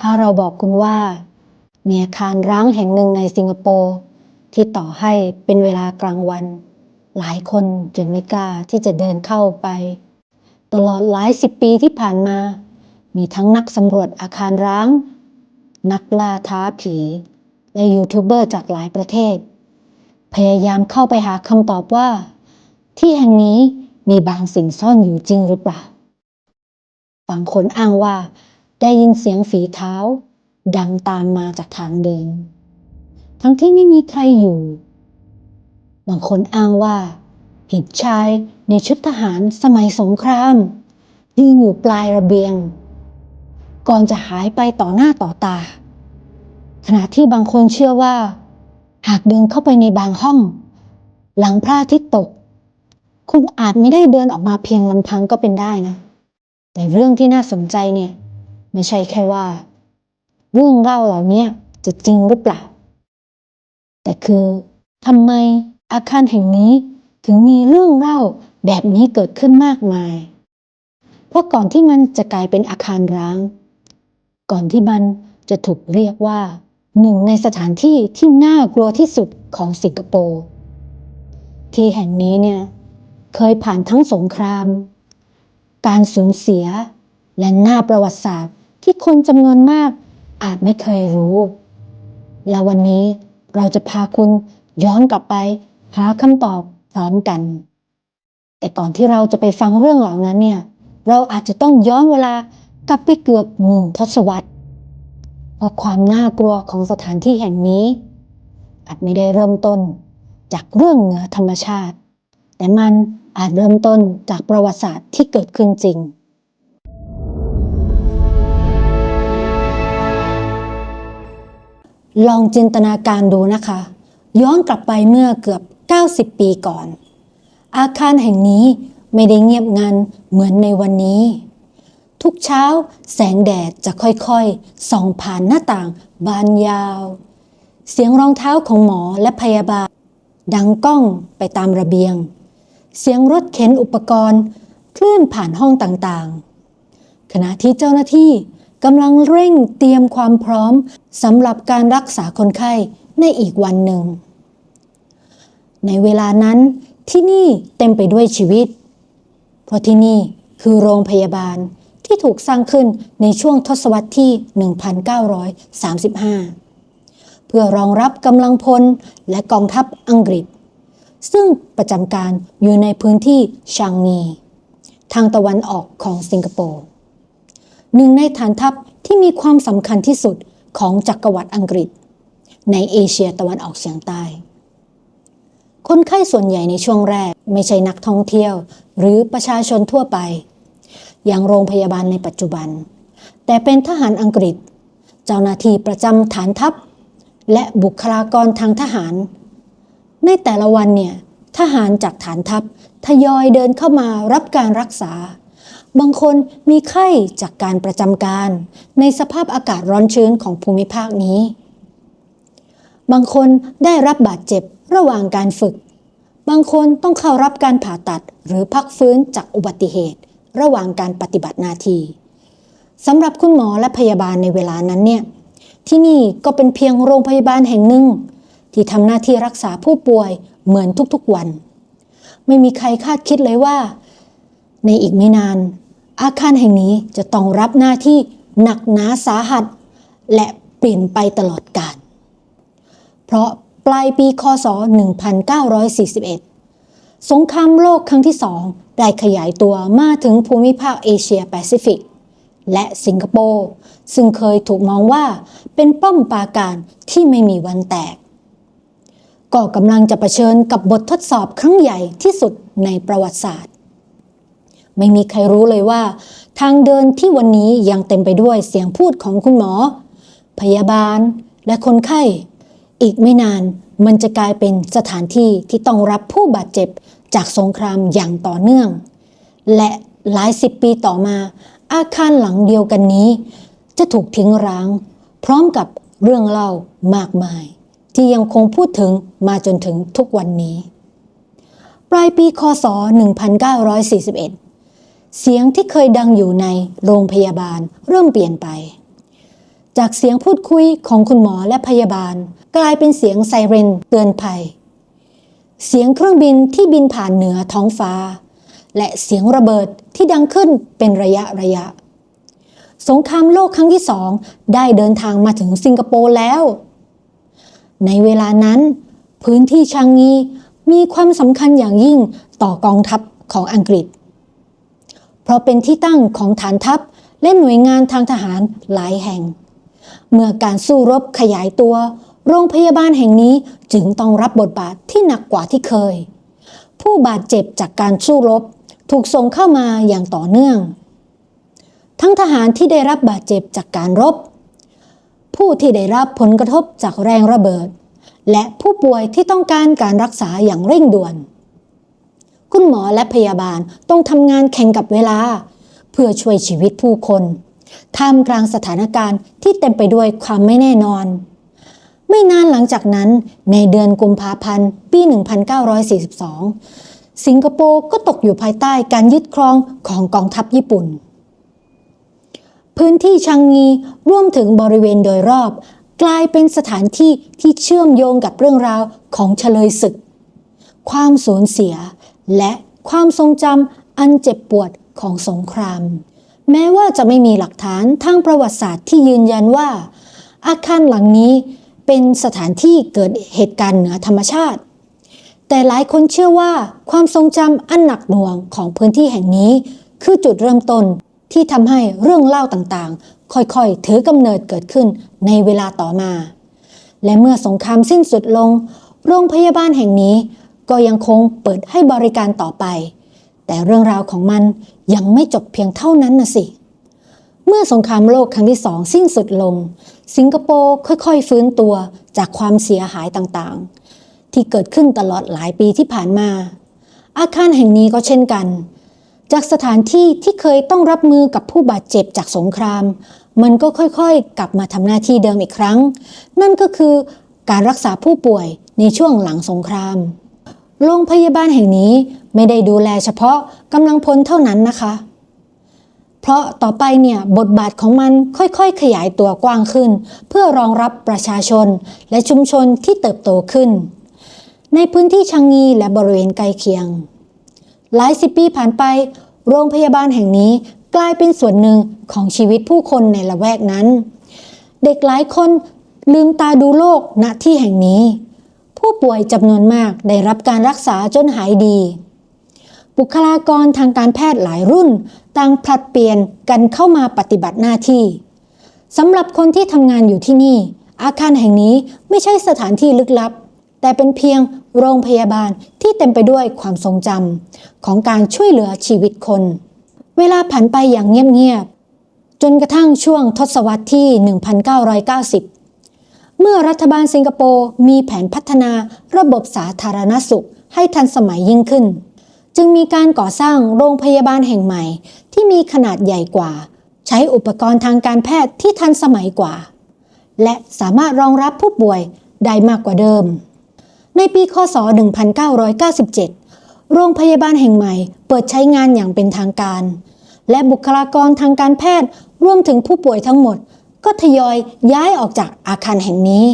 ถ้าเราบอกคุณว่ามีอาคารร้างแห่งหนึ่งในสิงคโปร์ที่ต่อให้เป็นเวลากลางวันหลายคนจนไม่กล้าที่จะเดินเข้าไปตลอดหลายสิบปีที่ผ่านมามีทั้งนักสำรวจอาคารร้างนักล่าท้าผีและยูทูบเบอร์จากหลายประเทศพยายามเข้าไปหาคำตอบว่าที่แห่งนี้มีบางสิ่งซ่อนอยู่จริงหรือเปล่าบางคนอ้างว่าได้ยินเสียงฝีเท้าดังตามมาจากทางเดินทั้งที่ไม่มีใครอยู่บางคนอ้างว่าเห็นชายในชุดทหารสมัยสงครามยืนอยู่ปลายระเบียงก่อนจะหายไปต่อหน้าต่อตาขณะที่บางคนเชื่อว่าหากเดินเข้าไปในบางห้องหลังพระอาทิตย์ตกคุณอาจไม่ได้เดินออกมาเพียงลำพังก็เป็นได้นะแต่เรื่องที่น่าสนใจเนี่ยไม่ใช่แค่ว่าเรื่องเล่าเหล่านี้จะจริงหรือเปล่าแต่คือทำไมอาคารแห่งนี้ถึงมีเรื่องเล่าแบบนี้เกิดขึ้นมากมายเพราะก่อนที่มันจะกลายเป็นอาคารร้างก่อนที่มันจะถูกเรียกว่าหนึ่งในสถานที่ที่น่ากลัวที่สุดของสิงคโปร์ที่แห่งนี้เนี่ยเคยผ่านทั้งสงครามการสูญเสียและหน้าประวัติศาสตร์ที่คนจำนวนมากอาจไม่เคยรู้และวันนี้เราจะพาคุณย้อนกลับไปหาคำตอบพร้อมกันแต่ก่อนที่เราจะไปฟังเรื่องเหล่านั้นเนี่ยเราอาจจะต้องย้อนเวลากลับไปเกือบ1 ทศวรรษเพราะความน่ากลัวของสถานที่แห่งนี้อาจไม่ได้เริ่มต้นจากเรื่องเหนือธรรมชาติแต่มันอาจเริ่มต้นจากประวัติศาสตร์ที่เกิดขึ้นจริงลองจินตนาการดูนะคะย้อนกลับไปเมื่อเกือบ90 ปีก่อนอาคารแห่งนี้ไม่ได้เงียบงันเหมือนในวันนี้ทุกเช้าแสงแดดจะค่อยๆส่องผ่านหน้าต่างบานยาวเสียงรองเท้าของหมอและพยาบาลดังก้องไปตามระเบียงเสียงรถเข็นอุปกรณ์เคลื่อนผ่านห้องต่างๆขณะที่เจ้าหน้าที่กำลังเร่งเตรียมความพร้อมสำหรับการรักษาคนไข้ในอีกวันหนึ่งในเวลานั้นที่นี่เต็มไปด้วยชีวิตเพราะที่นี่คือโรงพยาบาลที่ถูกสร้างขึ้นในช่วงทศวรรษที่ 1935 เพื่อรองรับกำลังพลและกองทัพอังกฤษซึ่งประจำการอยู่ในพื้นที่ชางงีทางตะวันออกของสิงคโปร์หนึ่งในฐานทัพที่มีความสำคัญที่สุดของจักรวรรดิอังกฤษในเอเชียตะวันออกเฉียงใต้คนไข้ส่วนใหญ่ในช่วงแรกไม่ใช่นักท่องเที่ยวหรือประชาชนทั่วไปอย่างโรงพยาบาลในปัจจุบันแต่เป็นทหารอังกฤษเจ้าหน้าที่ประจำฐานทัพและบุคลากรทางทหารในแต่ละวันเนี่ยทหารจากฐานทัพทยอยเดินเข้ามารับการรักษาบางคนมีไข้จากการประจำการในสภาพอากาศร้อนชื้นของภูมิภาคนี้บางคนได้รับบาดเจ็บระหว่างการฝึกบางคนต้องเข้ารับการผ่าตัดหรือพักฟื้นจากอุบัติเหตุระหว่างการปฏิบัติหน้าที่สำหรับคุณหมอและพยาบาลในเวลานั้นเนี่ยที่นี่ก็เป็นเพียงโรงพยาบาลแห่งหนึ่งที่ทำหน้าที่รักษาผู้ป่วยเหมือนทุกๆวันไม่มีใครคาดคิดเลยว่าในอีกไม่นานอาคารแห่งนี้จะต้องรับหน้าที่หนักหนาสาหัสและเปลี่ยนไปตลอดกาลเพราะปลายปีค.ศ. 1941 สงครามโลกครั้งที่2ได้ขยายตัวมาถึงภูมิภาคเอเชียแปซิฟิกและสิงคโปร์ซึ่งเคยถูกมองว่าเป็นป้อมปราการที่ไม่มีวันแตกก็กำลังจะเผชิญกับบททดสอบครั้งใหญ่ที่สุดในประวัติศาสตร์ไม่มีใครรู้เลยว่าทางเดินที่วันนี้ยังเต็มไปด้วยเสียงพูดของคุณหมอพยาบาลและคนไข้อีกไม่นานมันจะกลายเป็นสถานที่ที่ต้องรับผู้บาดเจ็บจากสงครามอย่างต่อเนื่องและหลาย10 ปีต่อมาอาคารหลังเดียวกันนี้จะถูกทิ้งร้างพร้อมกับเรื่องเล่ามากมายที่ยังคงพูดถึงมาจนถึงทุกวันนี้ปลายปีค.ศ. 1941 เสียงที่เคยดังอยู่ในโรงพยาบาลเริ่มเปลี่ยนไป จากเสียงพูดคุยของคุณหมอและพยาบาลกลายเป็นเสียงไซเรนเตือนภัยเสียงเครื่องบินที่บินผ่านเหนือท้องฟ้าและเสียงระเบิดที่ดังขึ้นเป็นระยะสงครามโลกครั้งที่2ได้เดินทางมาถึงสิงคโปร์แล้วในเวลานั้นพื้นที่ชางงีมีความสำคัญอย่างยิ่งต่อกองทัพของอังกฤษเพราะเป็นที่ตั้งของฐานทัพและหน่วยงานทางทหารหลายแห่งเมื่อการสู้รบขยายตัวโรงพยาบาลแห่งนี้จึงต้องรับบทบาทที่หนักกว่าที่เคยผู้บาดเจ็บจากการสู้รบถูกส่งเข้ามาอย่างต่อเนื่องทั้งทหารที่ได้รับบาดเจ็บจากการรบผู้ที่ได้รับผลกระทบจากแรงระเบิดและผู้ป่วยที่ต้องการการรักษาอย่างเร่งด่วนคุณหมอและพยาบาลต้องทำงานแข่งกับเวลาเพื่อช่วยชีวิตผู้คนท่ามกลางสถานการณ์ที่เต็มไปด้วยความไม่แน่นอนไม่นานหลังจากนั้นในเดือนกุมภาพันธ์ปี 1942 สิงคโปร์ก็ตกอยู่ภายใต้การยึดครองของกองทัพญี่ปุ่นพื้นที่ชางงีรวมถึงบริเวณโดยรอบกลายเป็นสถานที่ที่เชื่อมโยงกับเรื่องราวของเฉลยศึกความสูญเสียและความทรงจำอันเจ็บปวดของสงครามแม้ว่าจะไม่มีหลักฐานทางประวัติศาสตร์ที่ยืนยันว่าอาคารหลังนี้เป็นสถานที่เกิดเหตุการณ์เหนือธรรมชาติแต่หลายคนเชื่อว่าความทรงจำอันหนักหน่วงของพื้นที่แห่งนี้คือจุดเริ่มต้นที่ทำให้เรื่องเล่าต่างๆค่อยๆถือกำเนิดเกิดขึ้นในเวลาต่อมาและเมื่อสงครามสิ้นสุดลงโรงพยาบาลแห่งนี้ก็ยังคงเปิดให้บริการต่อไปแต่เรื่องราวของมันยังไม่จบเพียงเท่านั้นนะสิเมื่อสงครามโลกครั้งที่2สิ้นสุดลงสิงคโปร์ค่อยๆฟื้นตัวจากความเสียหายต่างๆที่เกิดขึ้นตลอดหลายปีที่ผ่านมาอาคารแห่งนี้ก็เช่นกันจากสถานที่ที่เคยต้องรับมือกับผู้บาดเจ็บจากสงครามมันก็ค่อยๆกลับมาทำหน้าที่เดิมอีกครั้งนั่นก็คือการรักษาผู้ป่วยในช่วงหลังสงครามโรงพยาบาลแห่งนี้ไม่ได้ดูแลเฉพาะกำลังพลเท่านั้นนะคะเพราะต่อไปเนี่ยบทบาทของมันค่อยๆขยายตัวกว้างขึ้นเพื่อรองรับประชาชนและชุมชนที่เติบโตขึ้นในพื้นที่ชางงีและบริเวณใกล้เคียงหลายสิบปีผ่านไปโรงพยาบาลแห่งนี้กลายเป็นส่วนหนึ่งของชีวิตผู้คนในละแวกนั้นเด็กหลายคนลืมตาดูโลกณที่แห่งนี้ผู้ป่วยจำนวนมากได้รับการรักษาจนหายดีบุคลากรทางการแพทย์หลายรุ่นต่างผลัดเปลี่ยนกันเข้ามาปฏิบัติหน้าที่สำหรับคนที่ทำงานอยู่ที่นี่อาคารแห่งนี้ไม่ใช่สถานที่ลึกลับแต่เป็นเพียงโรงพยาบาลที่เต็มไปด้วยความทรงจำของการช่วยเหลือชีวิตคนเวลาผ่านไปอย่างเงียบๆจนกระทั่งช่วงทศวรรษที่ 1990 เมื่อรัฐบาลสิงคโปร์มีแผนพัฒนาระบบสาธารณสุขให้ทันสมัยยิ่งขึ้นจึงมีการก่อสร้างโรงพยาบาลแห่งใหม่ที่มีขนาดใหญ่กว่าใช้อุปกรณ์ทางการแพทย์ที่ทันสมัยกว่าและสามารถรองรับผู้ป่วยได้มากกว่าเดิมในปีค.ศ. 1997 โรงพยาบาลแห่งใหม่เปิดใช้งานอย่างเป็นทางการและบุคลากรทางการแพทย์รวมถึงผู้ป่วยทั้งหมดก็ทยอยย้ายออกจากอาคารแห่งนี้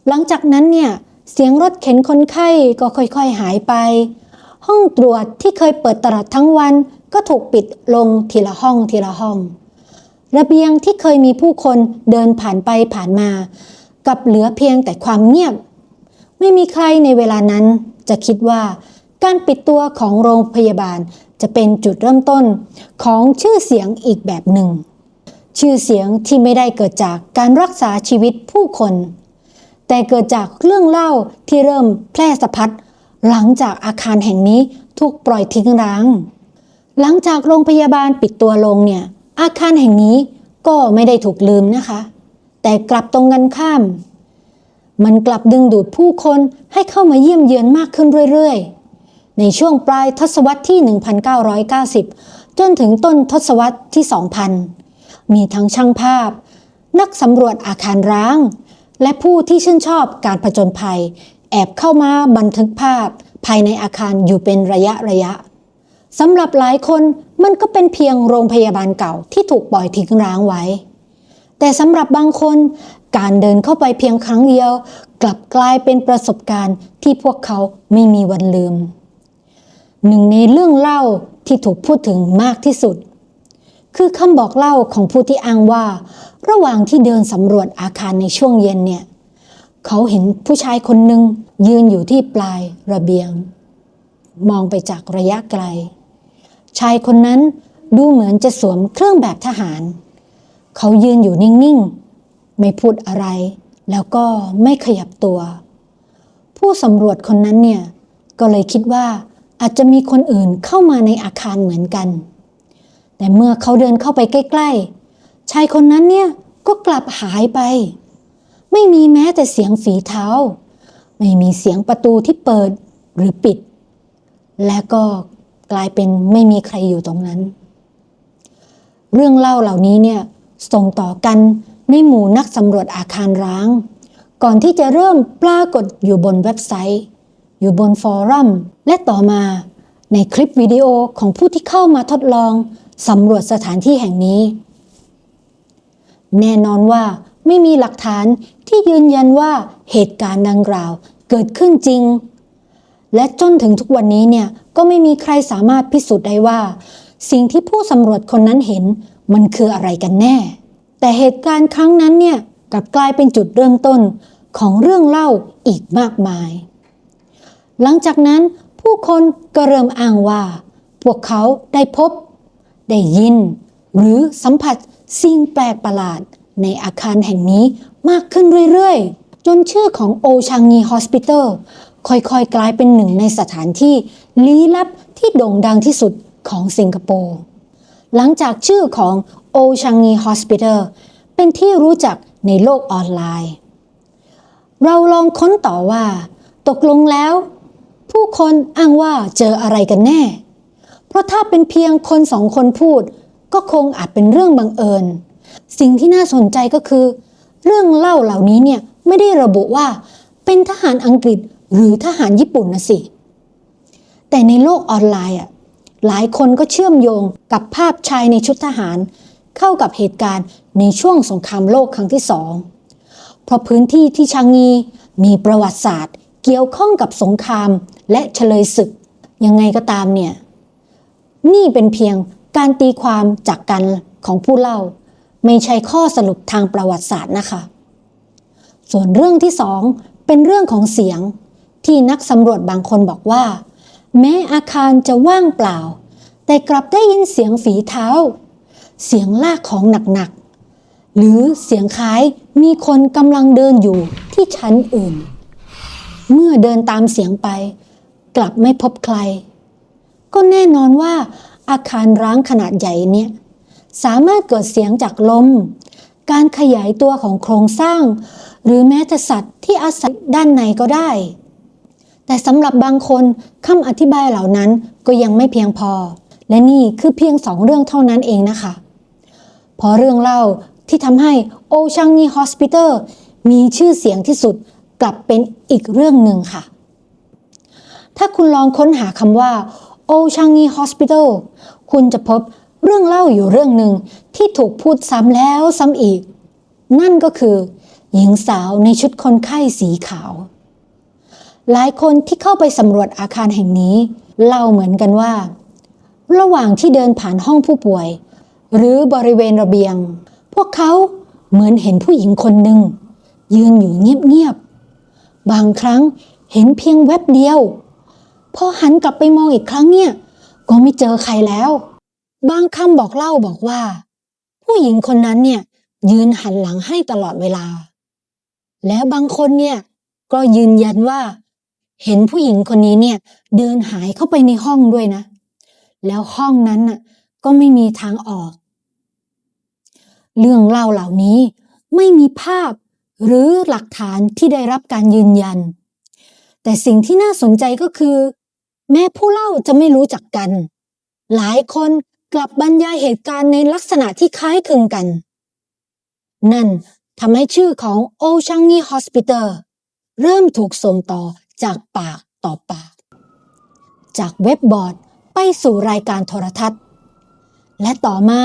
หลังจากนั้นเนี่ยเสียงรถเข็นคนไข้ก็ค่อยๆหายไปห้องตรวจที่เคยเปิดตลอดทั้งวันก็ถูกปิดลงทีละห้องระเบียงที่เคยมีผู้คนเดินผ่านไปผ่านมากับเหลือเพียงแต่ความเงียบไม่มีใครในเวลานั้นจะคิดว่าการปิดตัวของโรงพยาบาลจะเป็นจุดเริ่มต้นของชื่อเสียงอีกแบบหนึ่งชื่อเสียงที่ไม่ได้เกิดจากการรักษาชีวิตผู้คนแต่เกิดจากเรื่องเล่าที่เริ่มแพร่สะพัดหลังจากอาคารแห่งนี้ถูกปล่อยทิ้งร้างหลังจากโรงพยาบาลปิดตัวลงเนี่ยอาคารแห่งนี้ก็ไม่ได้ถูกลืมนะคะแต่กลับตรงกันข้ามมันกลับดึงดูดผู้คนให้เข้ามาเยี่ยมเยือนมากขึ้นเรื่อยๆในช่วงปลายทศวรรษที่ 1990 จนถึงต้นทศวรรษที่ 2000 มีทั้งช่างภาพนักสำรวจอาคารร้างและผู้ที่ชื่นชอบการผจญภัยแอบเข้ามาบันทึกภาพภายในอาคารอยู่เป็นระยะสำหรับหลายคนมันก็เป็นเพียงโรงพยาบาลเก่าที่ถูกปล่อยทิ้งร้างไว้ แต่สำหรับบางคนการเดินเข้าไปเพียงครั้งเดียวกลับกลายเป็นประสบการณ์ที่พวกเขาไม่มีวันลืมหนึ่งในเรื่องเล่าที่ถูกพูดถึงมากที่สุดคือคำบอกเล่าของผู้ที่อ้างว่าระหว่างที่เดินสำรวจอาคารในช่วงเย็นเนี่ยเขาเห็นผู้ชายคนหนึ่งยืนอยู่ที่ปลายระเบียงมองไปจากระยะไกลชายคนนั้นดูเหมือนจะสวมเครื่องแบบทหารเขายืนอยู่นิ่งๆไม่พูดอะไรแล้วก็ไม่ขยับตัวผู้สำรวจคนนั้นเนี่ยก็เลยคิดว่าอาจจะมีคนอื่นเข้ามาในอาคารเหมือนกันแต่เมื่อเขาเดินเข้าไปใกล้ๆชายคนนั้นเนี่ยก็กลับหายไปไม่มีแม้แต่เสียงฝีเท้าไม่มีเสียงประตูที่เปิดหรือปิดและก็กลายเป็นไม่มีใครอยู่ตรงนั้นเรื่องเล่าเหล่านี้เนี่ยส่งต่อกันในหมู่นักสำรวจอาคารร้างก่อนที่จะเริ่มปรากฏอยู่บนเว็บไซต์อยู่บนฟอรัมและต่อมาในคลิปวิดีโอของผู้ที่เข้ามาทดลองสำรวจสถานที่แห่งนี้แน่นอนว่าไม่มีหลักฐานที่ยืนยันว่าเหตุการณ์ดังกล่าวเกิดขึ้นจริงและจนถึงทุกวันนี้เนี่ยก็ไม่มีใครสามารถพิสูจน์ได้ว่าสิ่งที่ผู้สำรวจคนนั้นเห็นมันคืออะไรกันแน่แต่เหตุการณ์ครั้งนั้นเนี่ยกลับกลายเป็นจุดเริ่มต้นของเรื่องเล่าอีกมากมายหลังจากนั้นผู้คนก็เริ่มอ้างว่าพวกเขาได้พบได้ยินหรือสัมผัสสิ่งแปลกประหลาดในอาคารแห่งนี้มากขึ้นเรื่อยๆจนชื่อของโอชางงีฮอสพิทอลค่อยๆกลายเป็นหนึ่งในสถานที่ลี้ลับที่โด่งดังที่สุดของสิงคโปร์หลังจากชื่อของโอชางงีฮอสพิทอลเป็นที่รู้จักในโลกออนไลน์เราลองค้นต่อว่าตกลงแล้วผู้คนอ้างว่าเจออะไรกันแน่เพราะถ้าเป็นเพียงคนสองคนพูดก็คงอาจเป็นเรื่องบังเอิญสิ่งที่น่าสนใจก็คือเรื่องเล่าเหล่านี้เนี่ยไม่ได้ระบุว่าเป็นทหารอังกฤษหรือทหารญี่ปุ่นนะสิแต่ในโลกออนไลน์หลายคนก็เชื่อมโยงกับภาพชายในชุดทหารเข้ากับเหตุการณ์ในช่วงสงครามโลกครั้งที่2เพราะพื้นที่ที่ชางงีมีประวัติศาสตร์เกี่ยวข้องกับสงครามและเฉลยศึกยังไงก็ตามเนี่ยนี่เป็นเพียงการตีความจากกันของผู้เล่าไม่ใช่ข้อสรุปทางประวัติศาสตร์นะคะส่วนเรื่องที่2เป็นเรื่องของเสียงที่นักสำรวจบางคนบอกว่าแม้อาคารจะว่างเปล่าแต่กลับได้ยินเสียงฝีเท้าเสียงลากของหนักๆหรือเสียงคล้ายมีคนกำลังเดินอยู่ที่ชั้นอื่นเมื่อเดินตามเสียงไปกลับไม่พบใครก็แน่นอนว่าอาคารร้างขนาดใหญ่เนี่ยสามารถเกิดเสียงจากลมการขยายตัวของโครงสร้างหรือแม้แต่สัตว์ที่อาศัยด้านในก็ได้แต่สำหรับบางคนคำอธิบายเหล่านั้นก็ยังไม่เพียงพอและนี่คือเพียง2เรื่องเท่านั้นเองนะคะเพราะเรื่องเล่าที่ทำให้โอชางงีฮอสพิทอลมีชื่อเสียงที่สุดกลับเป็นอีกเรื่องหนึ่งค่ะถ้าคุณลองค้นหาคำว่าโอชางงีฮอสพิทอลคุณจะพบเรื่องเล่าอยู่เรื่องหนึ่งที่ถูกพูดซ้ำแล้วซ้ำอีกนั่นก็คือหญิงสาวในชุดคนไข้สีขาวหลายคนที่เข้าไปสำรวจอาคารแห่งนี้เล่าเหมือนกันว่าระหว่างที่เดินผ่านห้องผู้ป่วยหรือบริเวณระเบียงพวกเขาเหมือนเห็นผู้หญิงคนหนึ่งยืนอยู่เงียบๆบางครั้งเห็นเพียงแวบเดียวพอหันกลับไปมองอีกครั้งเนี่ยก็ไม่เจอใครแล้วบางคำบอกเล่าบอกว่าผู้หญิงคนนั้นเนี่ยยืนหันหลังให้ตลอดเวลาแล้วบางคนเนี่ยก็ยืนยันว่าเห็นผู้หญิงคนนี้เนี่ยเดินหายเข้าไปในห้องด้วยนะแล้วห้องนั้นน่ะก็ไม่มีทางออกเรื่องเล่าเหล่านี้ไม่มีภาพหรือหลักฐานที่ได้รับการยืนยันแต่สิ่งที่น่าสนใจก็คือแม้ผู้เล่าจะไม่รู้จักกันหลายคนกลับบรรยายเหตุการณ์ในลักษณะที่คล้ายคลึงกันนั่นทำให้ชื่อของโอชางงีฮอสพิทอลเริ่มถูกส่งต่อจากปากต่อปากจากเว็บบอร์ดไปสู่รายการโทรทัศน์และต่อมา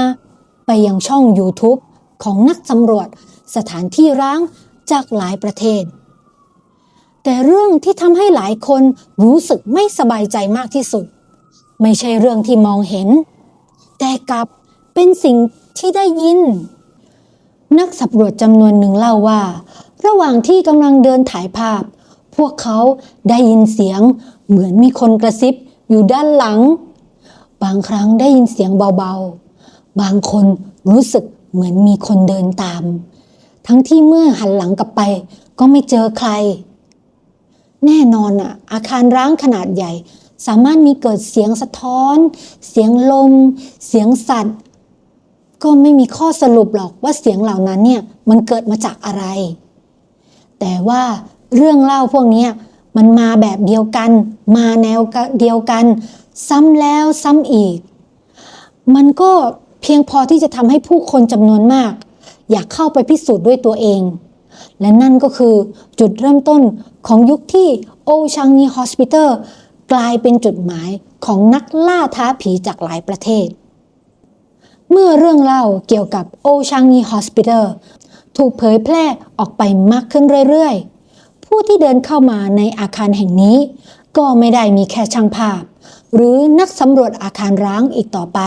ไปยังช่อง YouTube ของนักสำรวจสถานที่ร้างจากหลายประเทศแต่เรื่องที่ทำให้หลายคนรู้สึกไม่สบายใจมากที่สุดไม่ใช่เรื่องที่มองเห็นแต่กลับเป็นสิ่งที่ได้ยินนักสำรวจจำนวนหนึ่งเล่าว่าระหว่างที่กำลังเดินถ่ายภาพพวกเขาได้ยินเสียงเหมือนมีคนกระซิบอยู่ด้านหลังบางครั้งได้ยินเสียงเบาๆบางคนรู้สึกเหมือนมีคนเดินตามทั้งที่เมื่อหันหลังกลับไปก็ไม่เจอใครแน่นอนอาคารร้างขนาดใหญ่สามารถมีเกิดเสียงสะท้อนเสียงลมเสียงสัตว์ก็ไม่มีข้อสรุปหรอกว่าเสียงเหล่านั้นเนี่ยมันเกิดมาจากอะไรแต่ว่าเรื่องเล่าพวกนี้มันมาแบบเดียวกันมาแนวเดียวกันซ้ำแล้วซ้ำอีกมันก็เพียงพอที่จะทำให้ผู้คนจำนวนมากอยากเข้าไปพิสูจน์ด้วยตัวเองและนั่นก็คือจุดเริ่มต้นของยุคที่โอชังงีฮอสพิทอลกลายเป็นจุดหมายของนักล่าท้าผีจากหลายประเทศเมื่อเรื่องเล่าเกี่ยวกับโอชังงีฮอสพิทอลถูกเผยแพร่ออกไปมากขึ้นเรื่อยๆผู้ที่เดินเข้ามาในอาคารแห่งนี้ก็ไม่ได้มีแค่ช่างภาพหรือนักสำรวจอาคารร้างอีกต่อไป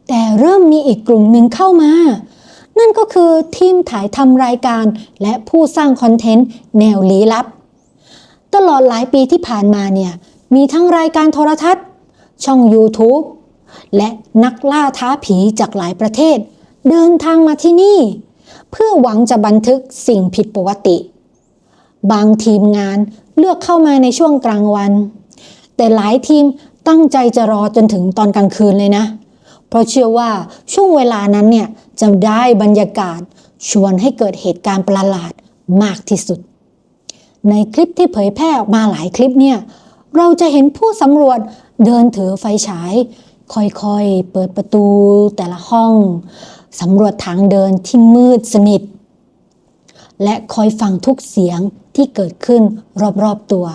แต่เริ่มมีอีกกลุ่มหนึ่งเข้ามานั่นก็คือทีมถ่ายทำรายการและผู้สร้างคอนเทนต์แนวลี้ลับตลอดหลายปีที่ผ่านมาเนี่ยมีทั้งรายการโทรทัศน์ช่อง YouTube และนักล่าท้าผีจากหลายประเทศเดินทางมาที่นี่เพื่อหวังจะบันทึกสิ่งผิดปกติบางทีมงานเลือกเข้ามาในช่วงกลางวันแต่หลายทีมตั้งใจจะรอจนถึงตอนกลางคืนเลยนะเพราะเชื่อว่าช่วงเวลานั้นเนี่ยจะได้บรรยากาศชวนให้เกิดเหตุการณ์ประหลาดมากที่สุดในคลิปที่เผยแพร่ออกมาหลายคลิปเนี่ยเราจะเห็นผู้สำรวจเดินถือไฟฉายค่อยๆเปิดประตูแต่ละห้องสำรวจทางเดินที่มืดสนิทและคอยฟังทุกเสียงที่เกิดขึ้นรอบๆตัว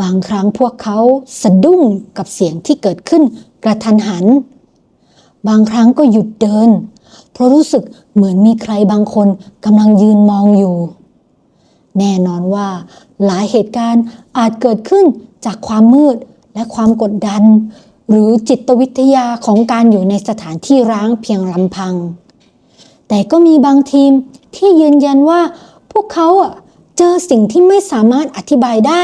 บางครั้งพวกเขาสะดุ้งกับเสียงที่เกิดขึ้นกระทันหันบางครั้งก็หยุดเดินเพราะรู้สึกเหมือนมีใครบางคนกำลังยืนมองอยู่แน่นอนว่าหลายเหตุการณ์อาจเกิดขึ้นจากความมืดและความกดดันหรือจิตวิทยาของการอยู่ในสถานที่ร้างเพียงลำพังแต่ก็มีบางทีมที่ยืนยันว่าพวกเขาเจอสิ่งที่ไม่สามารถอธิบายได้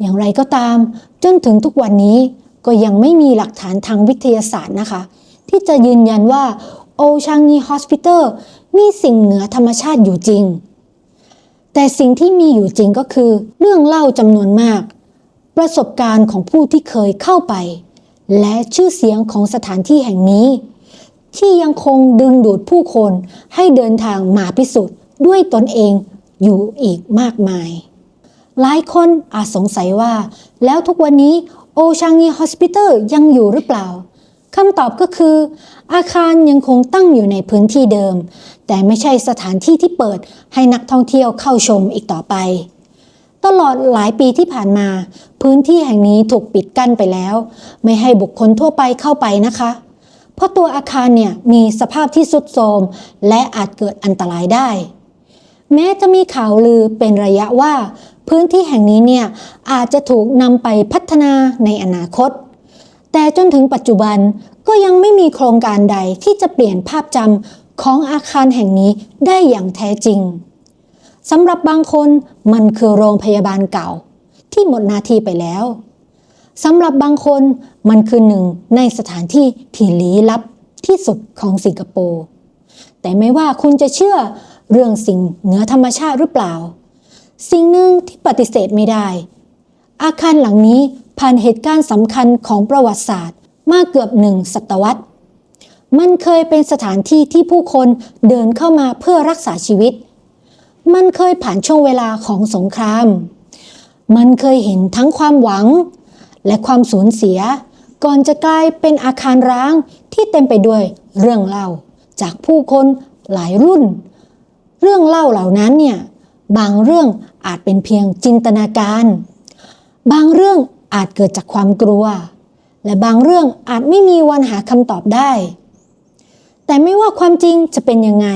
อย่างไรก็ตามจนถึงทุกวันนี้ก็ยังไม่มีหลักฐานทางวิทยาศาสตร์นะคะที่จะยืนยันว่าโอชังงีฮอสพิทอลมีสิ่งเหนือธรรมชาติอยู่จริงแต่สิ่งที่มีอยู่จริงก็คือเรื่องเล่าจำนวนมากประสบการณ์ของผู้ที่เคยเข้าไปและชื่อเสียงของสถานที่แห่งนี้ที่ยังคงดึงดูดผู้คนให้เดินทางมาพิสูจน์ด้วยตนเองอยู่อีกมากมายหลายคนอาจสงสัยว่าแล้วทุกวันนี้โอชังงีฮอสพิทอลยังอยู่หรือเปล่าคำตอบก็คืออาคารยังคงตั้งอยู่ในพื้นที่เดิมแต่ไม่ใช่สถานที่ที่เปิดให้นักท่องเที่ยวเข้าชมอีกต่อไปตลอดหลายปีที่ผ่านมาพื้นที่แห่งนี้ถูกปิดกั้นไปแล้วไม่ให้บุคคลทั่วไปเข้าไปนะคะเพราะตัวอาคารเนี่ยมีสภาพที่ทรุดโทรมและอาจเกิดอันตรายได้แม้จะมีข่าวลือเป็นระยะว่าพื้นที่แห่งนี้เนี่ยอาจจะถูกนำไปพัฒนาในอนาคตแต่จนถึงปัจจุบันก็ยังไม่มีโครงการใดที่จะเปลี่ยนภาพจำของอาคารแห่งนี้ได้อย่างแท้จริงสำหรับบางคนมันคือโรงพยาบาลเก่าที่หมดหน้าที่ไปแล้วสำหรับบางคนมันคือหนึ่งในสถานที่ที่ลี้ลับที่สุดของสิงคโปร์แต่ไม่ว่าคุณจะเชื่อเรื่องสิ่งเหนือธรรมชาติหรือเปล่าสิ่งหนึ่งที่ปฏิเสธไม่ได้อาคารหลังนี้ผ่านเหตุการณ์สำคัญของประวัติศาสตร์มาเกือบ1 ศตวรรษมันเคยเป็นสถานที่ที่ผู้คนเดินเข้ามาเพื่อรักษาชีวิตมันเคยผ่านช่วงเวลาของสงครามมันเคยเห็นทั้งความหวังและความสูญเสียก่อนจะกลายเป็นอาคารร้างที่เต็มไปด้วยเรื่องเล่าจากผู้คนหลายรุ่นเรื่องเล่าเหล่านั้นเนี่ยบางเรื่องอาจเป็นเพียงจินตนาการบางเรื่องอาจเกิดจากความกลัวและบางเรื่องอาจไม่มีวันหาคำตอบได้ แต่ไม่ว่าความจริงจะเป็นยังไง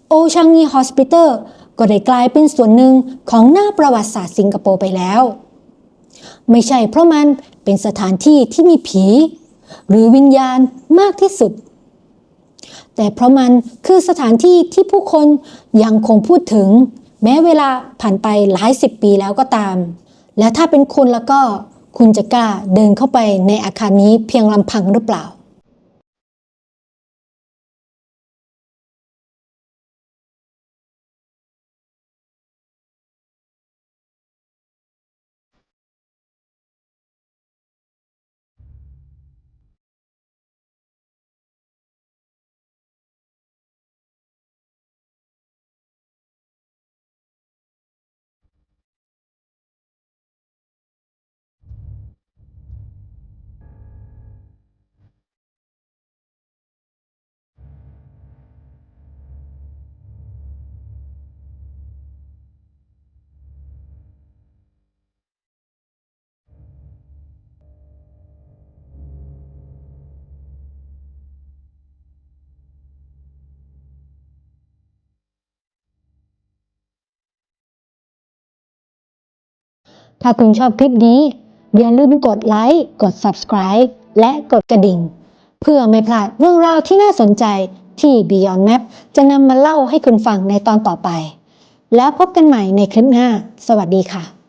โอชางงีฮอสพิทอลก็ได้กลายเป็นส่วนหนึ่งของหน้าประวัติศาสตร์สิงคโปร์ไปแล้วไม่ใช่เพราะมันเป็นสถานที่ที่มีผีหรือวิญญาณมากที่สุดแต่เพราะมันคือสถานที่ที่ผู้คนยังคงพูดถึงแม้เวลาผ่านไปหลายสิบปีแล้วก็ตามและถ้าเป็นคุณแล้วก็คุณจะกล้าเดินเข้าไปในอาคารนี้เพียงลำพังหรือเปล่าถ้าคุณชอบคลิปนี้อย่าลืมกดไลค์กด Subscribe และกดกระดิ่งเพื่อไม่พลาดเรื่องราวที่น่าสนใจที่ Beyond Map จะนำมาเล่าให้คุณฟังในตอนต่อไปแล้วพบกันใหม่ในคลิปหน้าสวัสดีค่ะ